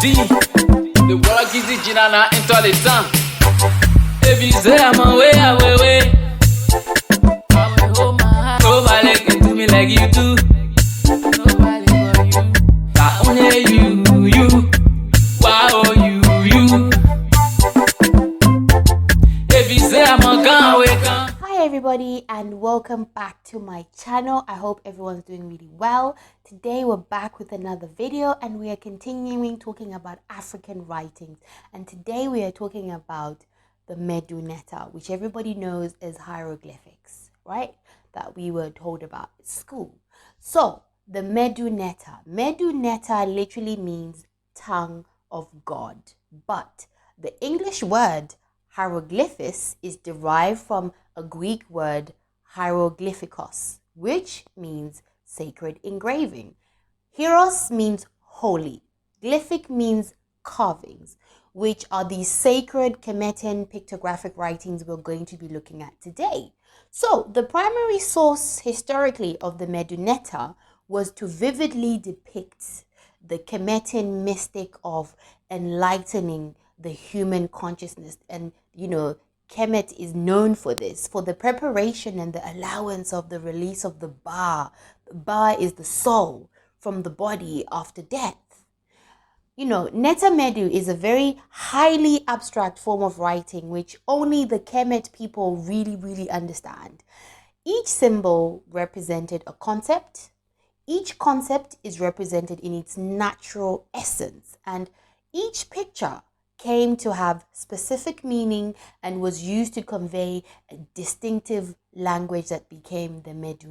D, the world gives it Jinana into the sun. If you say I'm away, away. I will hold my heart. Nobody can do me like you do. Nobody but you. Not only you. Wow, you. If you say I'm a gun, wake up. Hi everybody and welcome back to my channel. I hope everyone's doing really well. Today we're back with another video and we are continuing talking about African writings, and today we are talking about the Medu, which everybody knows as hieroglyphics, right? That we were told about at school. So the Medu literally means tongue of God, but the English word hieroglyphis is derived from a Greek word hieroglyphikos, which means sacred engraving. Hieros means holy. Glyphic means carvings, which are the sacred Kemetan pictographic writings we're going to be looking at today. So the primary source historically of the Medu was to vividly depict the Kemetan mystic of enlightening the human consciousness. And Kemet is known for this, for the preparation and the allowance of the release of the Ba. Ba is the soul from the body after death. Netta Medu is a very highly abstract form of writing which only the Kemet people really understand. Each symbol represented a concept. Each concept is represented in its natural essence, and each picture came to have specific meaning and was used to convey a distinctive language that became the Medu.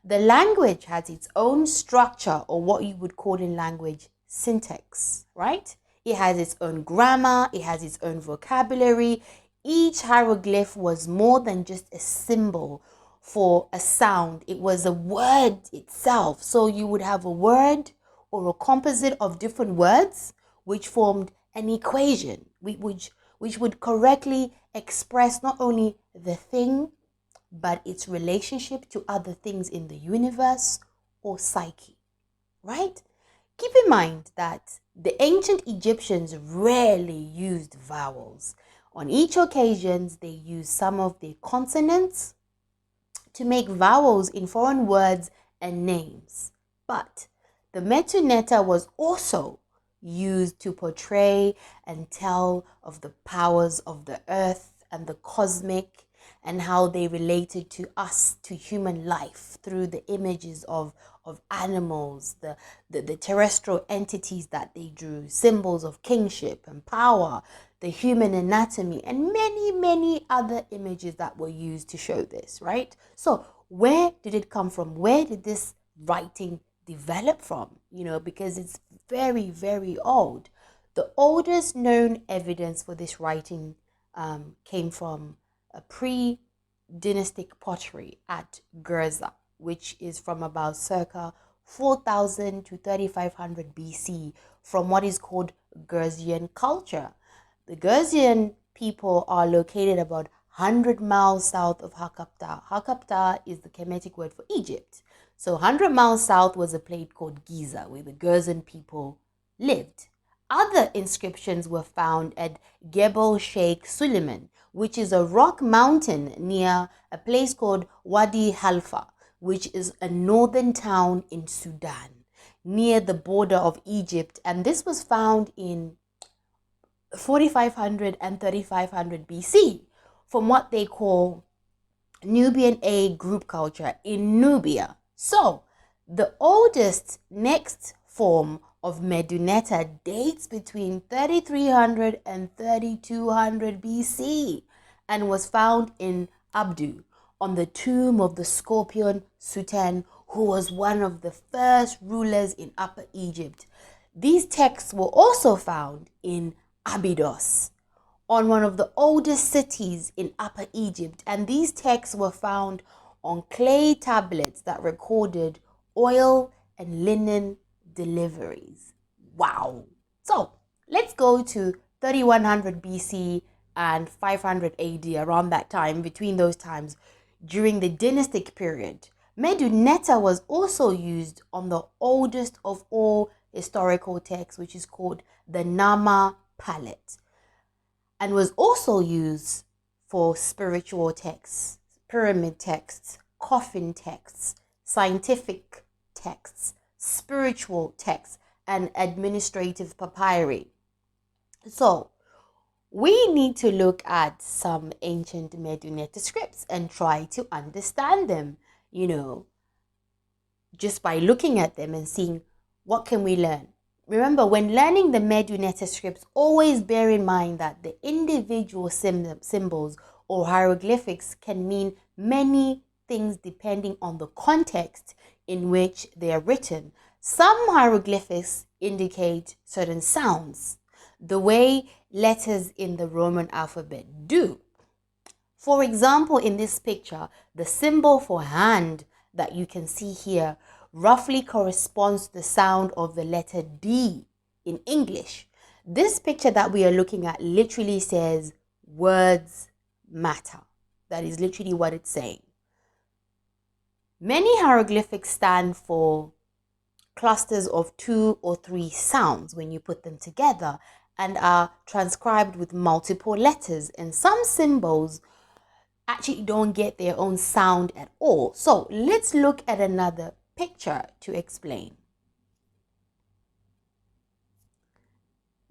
The language has its own structure, or what you would call in language syntax, right? It has its own grammar, it has its own vocabulary. Each hieroglyph was more than just a symbol for a sound. It was a word itself. So you would have a word or a composite of different words which formed an equation which would correctly express not only the thing but its relationship to other things in the universe or psyche, right? Keep in mind that the ancient Egyptians rarely used vowels. On each occasion, they used some of their consonants to make vowels in foreign words and names. But the Medu was also used to portray and tell of the powers of the earth and the cosmic, and how they related to us, to human life, through the images of animals, the terrestrial entities that they drew, symbols of kingship and power, the human anatomy, and many other images that were used to show this, right? So where did it come from? Where did this writing develop from? Because it's very old. The oldest known evidence for this writing came from a pre-dynastic pottery at Gerza, which is from about circa 4000 to 3500 BC, from what is called Gerzian culture. The Gerzian people are located about 100 miles south of Hakapta. Hakapta is the Kemetic word for Egypt. So 100 miles south was a place called Giza, where the Gerzian people lived. Other inscriptions were found at Gebel Sheikh Suleiman, which is a rock mountain near a place called Wadi Halfa, which is a northern town in Sudan, near the border of Egypt. And this was found in 4500 and 3500 BC from what they call Nubian A group culture in Nubia. So the oldest next form of Medu dates between 3300 and 3200 BC and was found in Abdu, on the tomb of the Scorpion Sultan, who was one of the first rulers in Upper Egypt. These texts were also found in Abydos, on one of the oldest cities in Upper Egypt, and these texts were found on clay tablets that recorded oil and linen deliveries. Wow. So let's go to 3100 BC and 500 AD, around that time, between those times, during the dynastic period. Medu was also used on the oldest of all historical text, which is called the Narmer palette, and was also used for spiritual texts, pyramid texts, coffin texts, scientific texts, spiritual texts, and administrative papyri. So we need to look at some ancient Medu scripts and try to understand them, just by looking at them and seeing what can we learn. Remember, when learning the Medu scripts, always bear in mind that the individual symbols or hieroglyphics can mean many things depending on the context in which they are written. Some hieroglyphics indicate certain sounds, the way letters in the Roman alphabet do. For example, in this picture, the symbol for hand that you can see here roughly corresponds to the sound of the letter D in English. This picture that we are looking at literally says words matter. That is literally what it's saying. Many hieroglyphics stand for clusters of 2 or 3 sounds when you put them together and are transcribed with multiple letters, and some symbols actually don't get their own sound at all. So let's look at another picture to explain.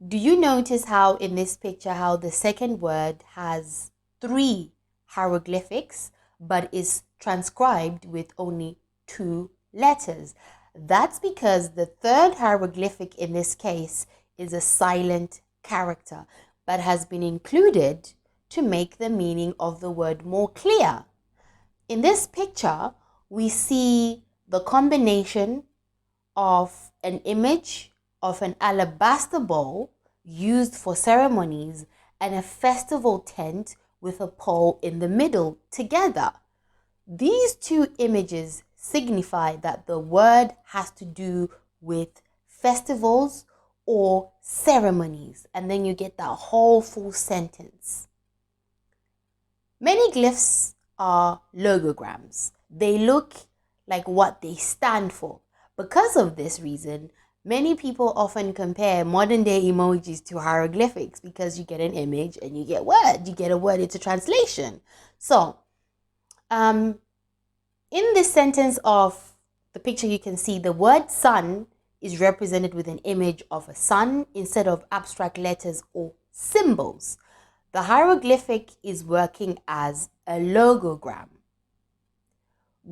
Do you notice how in this picture how the second word has 3 hieroglyphics but is transcribed with only 2 letters? That's because the third hieroglyphic in this case is a silent character but has been included to make the meaning of the word more clear. In this picture, we see the combination of an image of an alabaster bowl used for ceremonies and a festival tent with a pole in the middle together. These 2 images signify that the word has to do with festivals or ceremonies, and then you get that whole full sentence. Many glyphs are logograms. They look like what they stand for. Because of this reason, many people often compare modern day emojis to hieroglyphics because you get an image and you get word. You get a word, it's a translation. So, in this sentence of the picture, you can see the word sun is represented with an image of a sun instead of abstract letters or symbols. The hieroglyphic is working as a logogram.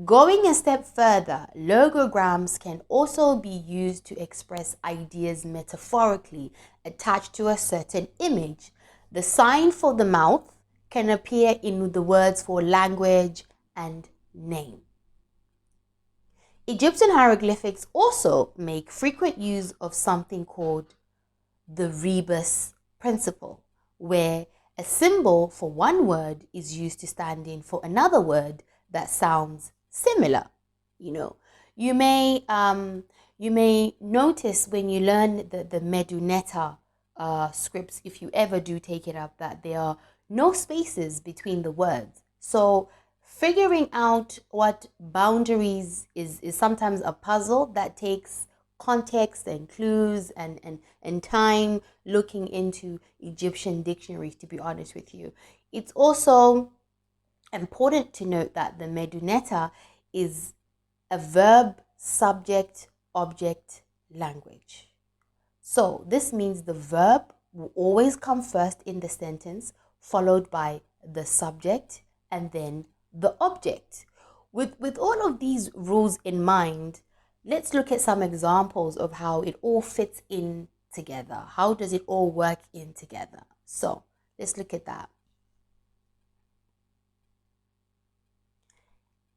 Going a step further, logograms can also be used to express ideas metaphorically attached to a certain image. The sign for the mouth can appear in the words for language and name. Egyptian hieroglyphics also make frequent use of something called the rebus principle, where a symbol for one word is used to stand in for another word that sounds similar. You may notice when you learn the Medu scripts, if you ever do take it up, that there are no spaces between the words. So figuring out what boundaries is sometimes a puzzle that takes context and clues and time looking into Egyptian dictionaries, to be honest with you. It's also important to note that the Medu is a verb, subject, object language. So this means the verb will always come first in the sentence, followed by the subject and then the object. With all of these rules in mind, let's look at some examples of how it all fits in together. How does it all work in together? So let's look at that.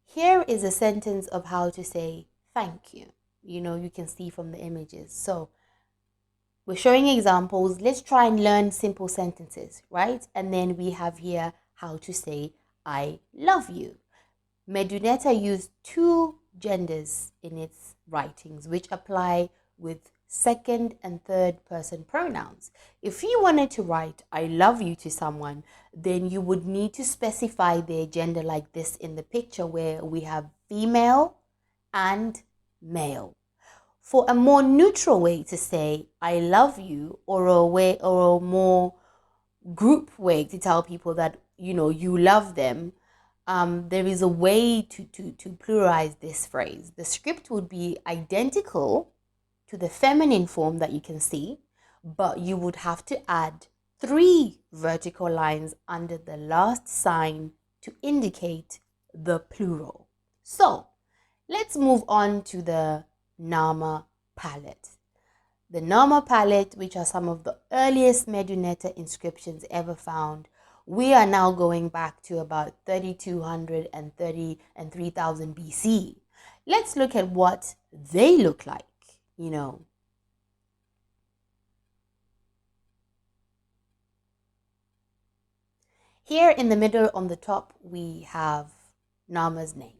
Here is a sentence of how to say thank you. You can see from the images. So we're showing examples. Let's try and learn simple sentences, right? And then we have here how to say I love you. Medu used 2 genders in its writings, which apply with second and third person pronouns. If you wanted to write I love you to someone, then you would need to specify their gender like this in the picture, where we have female and male. for a more neutral way to say I love you, or a more group way to tell people that you love them, there is a way to pluralize this phrase. The script would be identical to the feminine form that you can see, but you would have to add 3 vertical lines under the last sign to indicate the plural. So let's move on to the Narmer palette. The Narmer palette, which are some of the earliest Medu inscriptions ever found, we are now going back to about 3200 and 3000 BC. Let's look at what they look like, Here in the middle on the top, we have Narmer's name.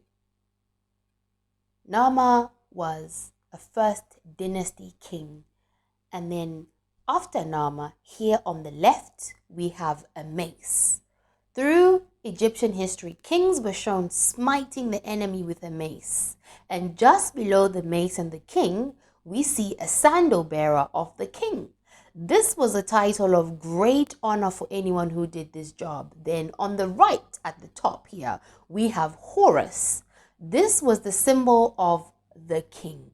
Narmer was a first dynasty king. And then after Narmer, here on the left, we have a mace. Through Egyptian history, kings were shown smiting the enemy with a mace. And just below the mace and the king, we see a sandal bearer of the king. This was a title of great honor for anyone who did this job. Then on the right at the top here, we have Horus. This was the symbol of the king.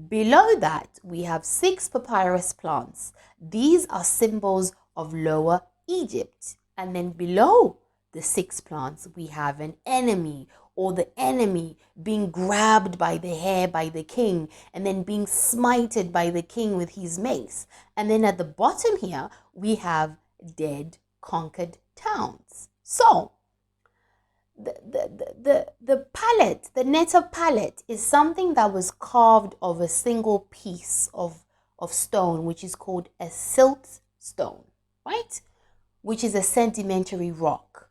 Below that, we have 6 papyrus plants. These are symbols of Lower Egypt. And then below the 6 plants, we have an enemy, or the enemy being grabbed by the hair by the king and then being smited by the king with his mace. And then at the bottom here, we have dead, conquered towns. So the palette, the Netta palette, is something that was carved of a single piece of stone, which is called a silt stone, right? Which is a sedimentary rock.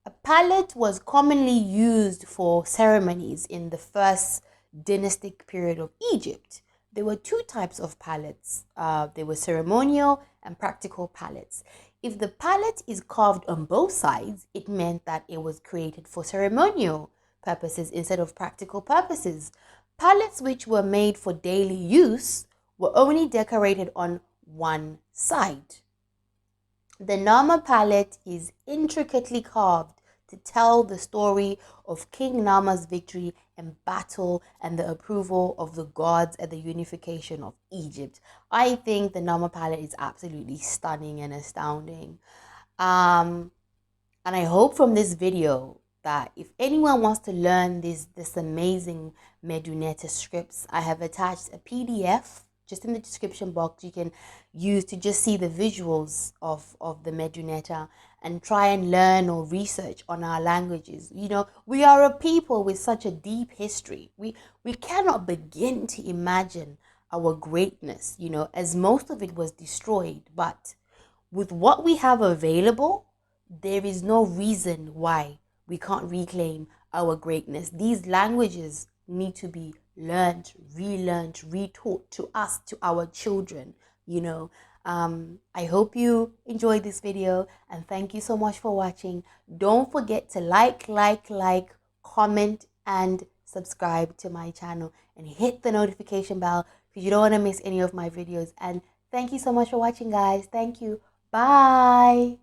A palette was commonly used for ceremonies in the first dynastic period of Egypt. There were 2 types of palettes. There were ceremonial and practical palettes. If the palette is carved on both sides, it meant that it was created for ceremonial purposes instead of practical purposes. Palettes which were made for daily use were only decorated on one side. The Narmer palette is intricately carved to tell the story of King Narmer's victory in battle and the approval of the gods and the unification of Egypt. I think the Narmer palette is absolutely stunning and astounding. And I hope from this video that if anyone wants to learn this amazing Medu scripts, I have attached a PDF just in the description box you can use to just see the visuals of the Medu and try and learn or research on our languages. We are a people with such a deep history. We cannot begin to imagine our greatness, as most of it was destroyed. But with what we have available, there is no reason why we can't reclaim our greatness. These languages need to be learned, relearned, retaught to us, to our children. I hope you enjoyed this video, and thank you so much for watching. Don't forget to like, comment, and subscribe to my channel, and hit the notification bell because you don't want to miss any of my videos. And thank you so much for watching, guys. Thank you. Bye.